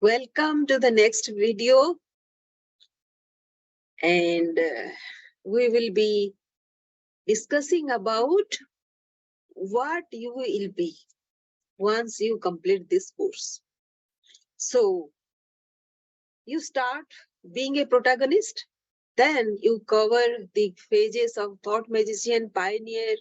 Welcome to the next video, and we will be discussing about what you will be once you complete this course. So you start being a protagonist, then you cover the phases of thought magician, pioneer,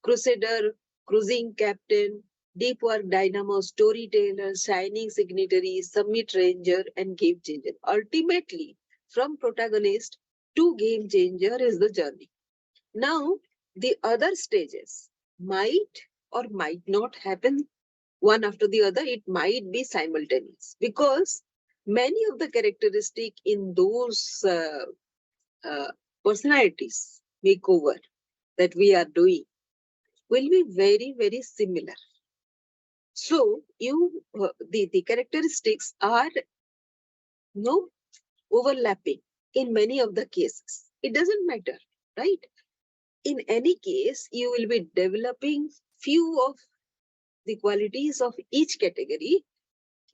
crusader, cruising captain, deep work dynamo, storyteller, shining signatory, summit ranger, and game changer. Ultimately, from protagonist to game changer is the journey. Now, the other stages might or might not happen one after the other. It might be simultaneous because many of the characteristics in those uh, personalities makeover that we are doing will be very, very similar. So the characteristics are no overlapping in many of the cases. It doesn't matter, right? In any case, you will be developing few of the qualities of each category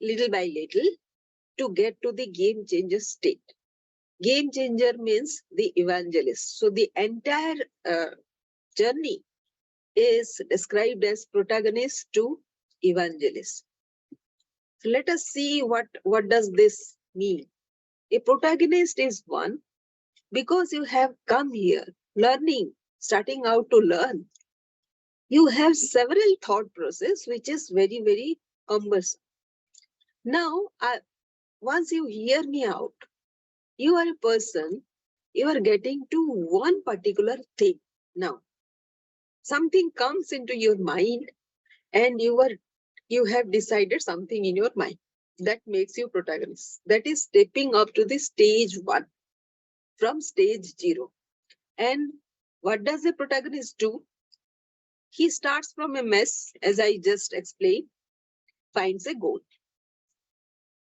little by little to get to the game changer state. Game changer means the evangelist. So the entire journey is described as protagonist to evangelist. So let us see what does this mean. A protagonist is one because you have come here learning, starting out to learn. You have several thought process which is very, very cumbersome. Now, once you hear me out, you are a person, you are getting to one particular thing. Now, something comes into your mind and you have decided something in your mind that makes you protagonist. That is stepping up to the stage one from stage zero. And what does a protagonist do? He starts from a mess, as I just explained, finds a goal,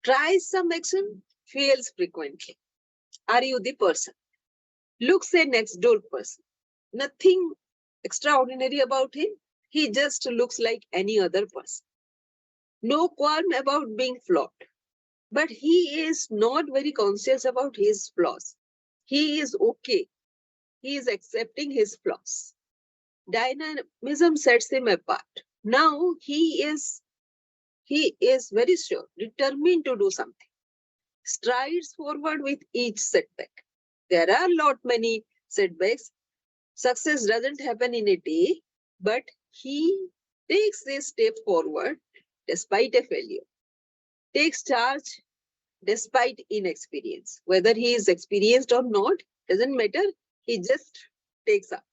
tries some action, fails frequently. Are you the person? Looks a next door person. Nothing extraordinary about him. He just looks like any other person. No qualm about being flawed. But he is not very conscious about his flaws. He is okay. He is accepting his flaws. Dynamism sets him apart. Now he is very sure, determined to do something. Strides forward with each setback. There are lot many setbacks. Success doesn't happen in a day, but he takes a step forward despite a failure, takes charge despite inexperience. Whether he is experienced or not, doesn't matter. He just takes up.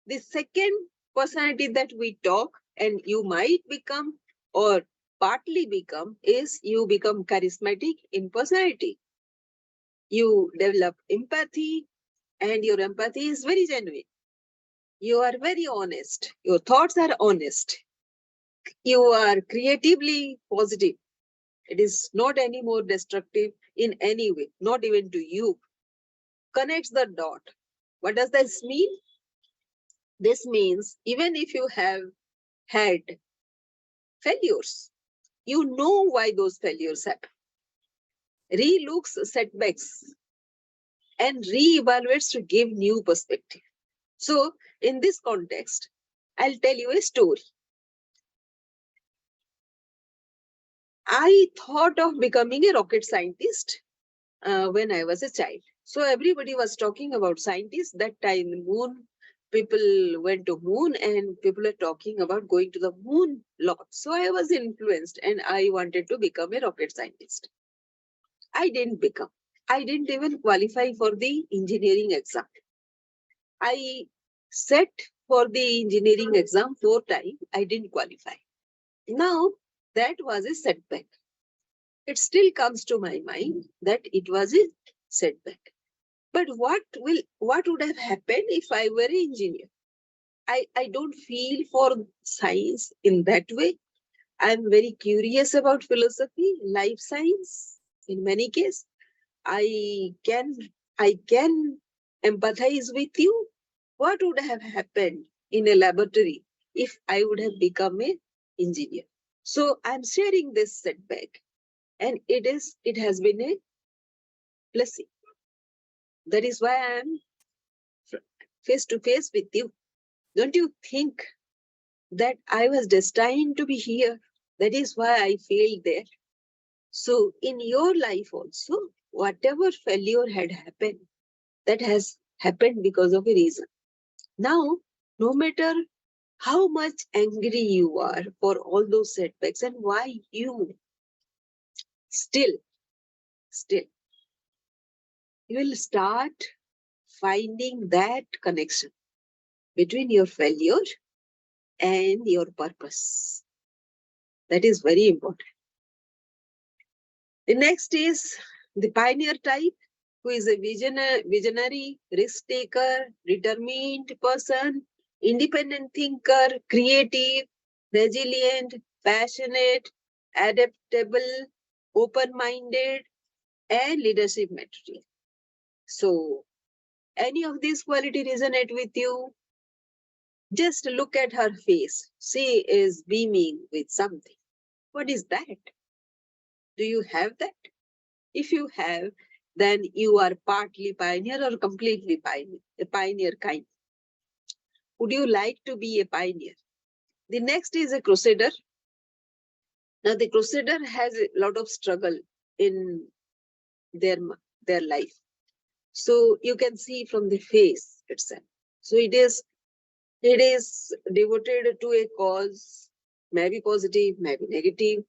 The second personality that we talk and you might become or partly become is you become charismatic in personality. You develop empathy and your empathy is very genuine. You are very honest. Your thoughts are honest. You are creatively positive. It is not any more destructive in any way, not even to you. Connects the dot. What does this mean? This means even if you have had failures, you know why those failures happen. Relooks setbacks and re-evaluates to give new perspective. So in this context, I'll tell you a story. I thought of becoming a rocket scientist when I was a child. So everybody was talking about scientists. That time, the moon, people went to moon and people are talking about going to the moon lot. So I was influenced and I wanted to become a rocket scientist. I didn't become. I didn't even qualify for the engineering exam. I set for the engineering exam 4 times. I didn't qualify. Now, that was a setback. It still comes to my mind that it was a setback. But what would have happened if I were an engineer? I don't feel for science in that way. I'm very curious about philosophy, life science. In many cases, I can I can empathize with you. What would have happened in a laboratory if I would have become an engineer? So I'm sharing this setback. And it has been a blessing. That is why I am face to face with you. Don't you think that I was destined to be here? That is why I failed there. So in your life also, whatever failure had happened, that has happened because of a reason. Now, no matter how much angry you are for all those setbacks and why you still, you will start finding that connection between your failure and your purpose. That is very important. The next is the pioneer type, who is a visionary, risk taker, determined person, independent thinker, creative, resilient, passionate, adaptable, open-minded, and leadership material. So, any of these qualities resonate with you? Just look at her face. She is beaming with something. What is that? Do you have that? If you have, then you are partly pioneer or completely pioneer, a pioneer kind. Would you like to be a pioneer? The next is a crusader. Now, the crusader has a lot of struggle in their life. So you can see from the face itself. So it is devoted to a cause, maybe positive, maybe negative.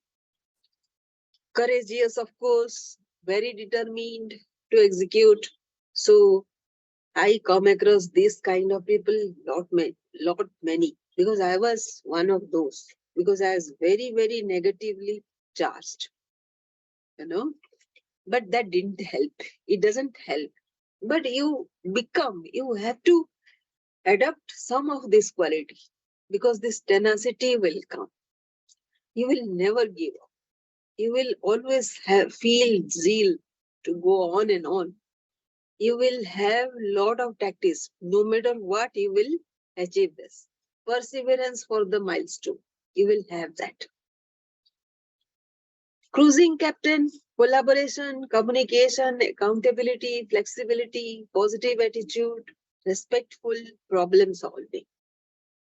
Courageous, of course, very determined to execute. So I come across this kind of people, lot many, because I was one of those, because I was very, very negatively charged, but that didn't help. It doesn't help. But you have to adopt some of this quality, because this tenacity will come. You will never give up. You will always feel zeal to go on and on. You will have lot of tactics. No matter what, you will achieve this. Perseverance for the milestone. You will have that. Cruising captain, collaboration, communication, accountability, flexibility, positive attitude, respectful, problem solving.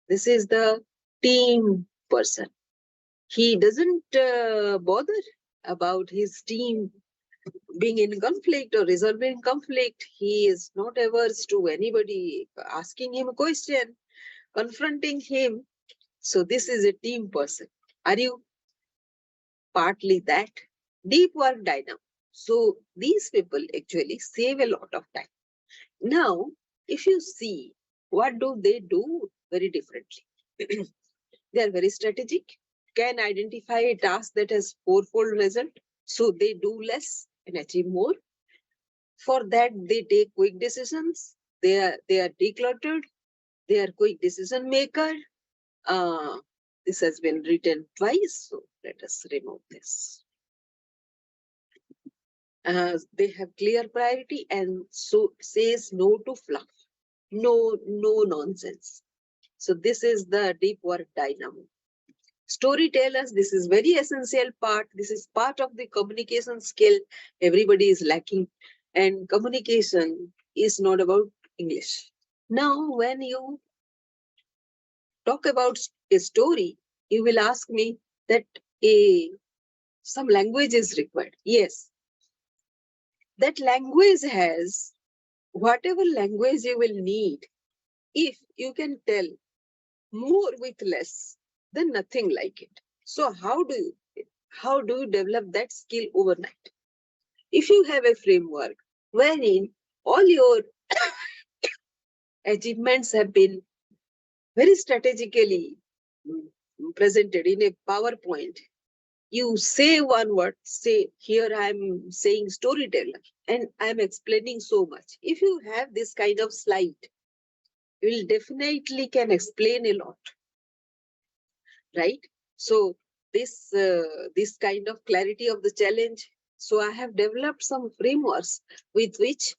This is the team person. He doesn't bother about his team being in conflict or resolving conflict. He is not averse to anybody asking him a question, confronting him. So this is a team person. Are you partly that? Deep work dynamo. So these people actually save a lot of time. Now, if you see, what do they do very differently? They are very strategic, can identify a task that has fourfold result. So they do less and achieve more. For that, they take quick decisions. They are decluttered. They are quick decision maker. This has been written twice, so let us remove this. They have clear priority and so says no to fluff, no nonsense. So this is the deep work dynamo. Storytellers, this is very essential part. This is part of the communication skill everybody is lacking. And communication is not about English. Now, when you talk about a story, you will ask me that some language is required. Yes, that language has whatever language you will need. If you can tell more with less, then nothing like it. So how do you develop that skill overnight? If you have a framework wherein all your achievements have been very strategically presented in a PowerPoint, you say one word, say, here I'm saying storyteller, and I'm explaining so much. If you have this kind of slide, you will definitely can explain a lot, right? So this kind of clarity of the challenge. So I have developed some frameworks with which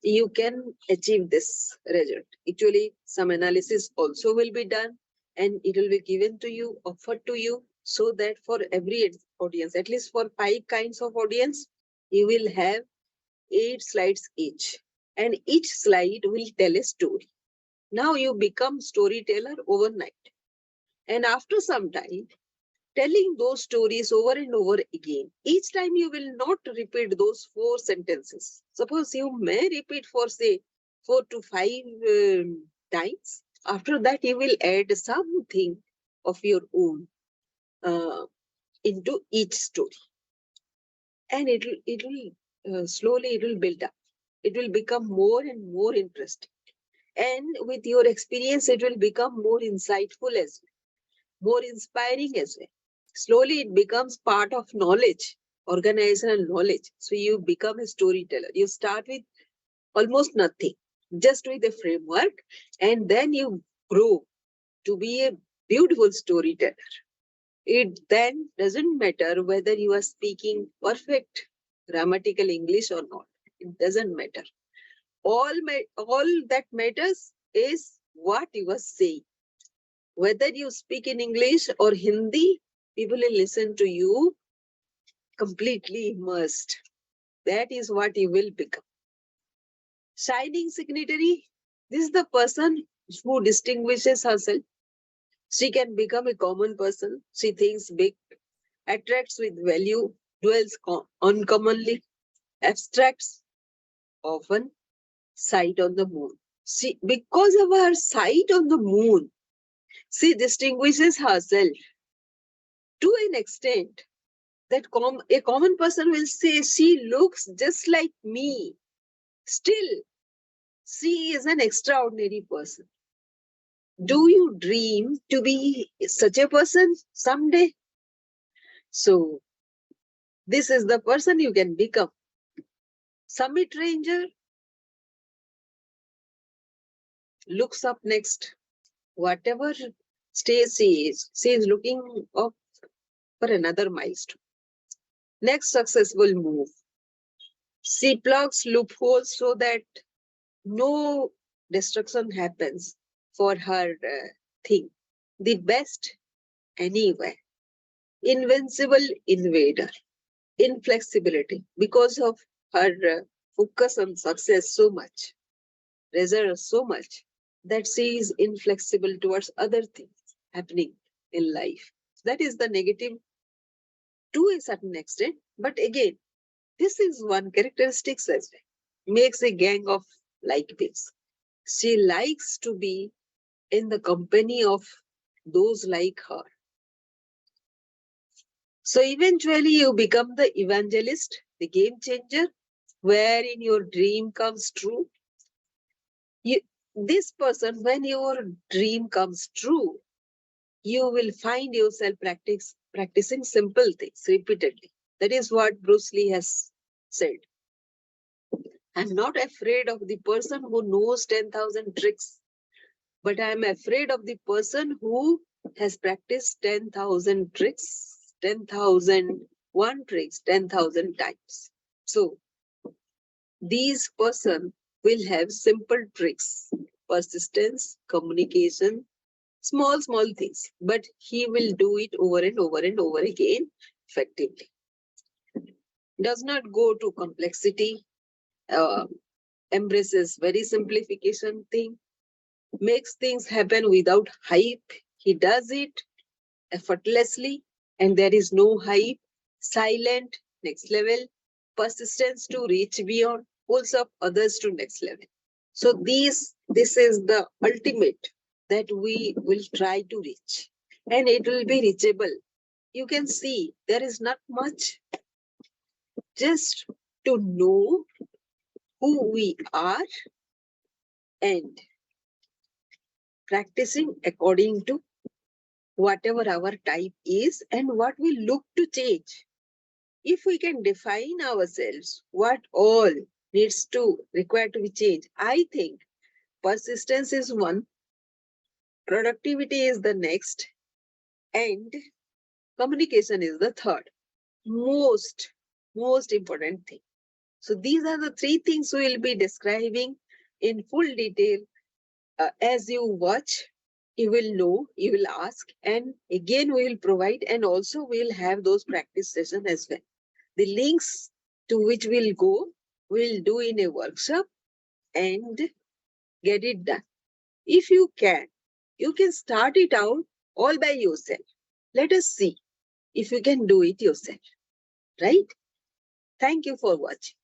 you can achieve this result. Actually, some analysis also will be done and it will be given to you, offered to you. so that for every audience, at least for 5 kinds of audience, you will have 8 slides each, and each slide will tell a story. Now you become storyteller overnight, and after some time, telling those stories over and over again. Each time you will not repeat those 4 sentences. Suppose you may repeat for say 4 to 5 times. After that, you will add something of your own uh, into each story, and it will slowly it will build up. It will become more and more interesting, and with your experience, it will become more insightful as well, more inspiring as well. Slowly, it becomes part of knowledge, organizational knowledge. So you become a storyteller. You start with almost nothing, just with a framework, and then you grow to be a beautiful storyteller. It then doesn't matter whether you are speaking perfect grammatical English or not. It doesn't matter. All that matters is what you are saying. Whether you speak in English or Hindi, people will listen to you completely immersed. That is what you will become. Shining signatory, this is the person who distinguishes herself. She can become a common person. She thinks big, attracts with value, dwells uncommonly, abstracts, often sight on the moon. She, because of her sight on the moon, she distinguishes herself to an extent that a common person will say she looks just like me. Still, she is an extraordinary person. Do you dream to be such a person someday? So, this is the person you can become. Summit Ranger looks up next. Whatever stage she is looking up for another milestone. Next successful move. She plugs loopholes so that no destruction happens for her thing. The best anywhere. Invincible invader. Inflexibility. Because of her focus on success so much, reserve so much, that she is inflexible towards other things happening in life. That is the negative to a certain extent. But again, this is one characteristic as well. Makes a gang of like this. She likes to be in the company of those like her. So eventually you become the evangelist, the game changer, wherein your dream comes true. You, this person, when your dream comes true, you will find yourself practicing simple things repeatedly. That is what Bruce Lee has said. I'm not afraid of the person who knows 10,000 tricks, but I'm afraid of the person who has practiced 10,000 tricks, 10,001 tricks, 10,000 times. So these person will have simple tricks, persistence, communication, small things, but he will do it over and over and over again effectively. Does not go to complexity, uh, embraces very simplification thing, makes things happen without hype. He does it effortlessly, and there is no hype. Silent, next level, persistence to reach beyond, pulls up others to next level. So this is the ultimate that we will try to reach, and it will be reachable. You can see there is not much, just to know who we are and practicing according to whatever our type is and what we look to change. If we can define ourselves, what all needs to require to be changed, I think persistence is one, productivity is the next, and communication is the third. Most important thing. So these are the 3 things we will be describing in full detail as you watch You will know, you will ask, and again we will provide, and also we will have those practice sessions as well. The links to which we'll go, we'll do in a workshop and get it done. If you can start it out all by yourself. Let us see if you can do it yourself, right? Thank you for watching.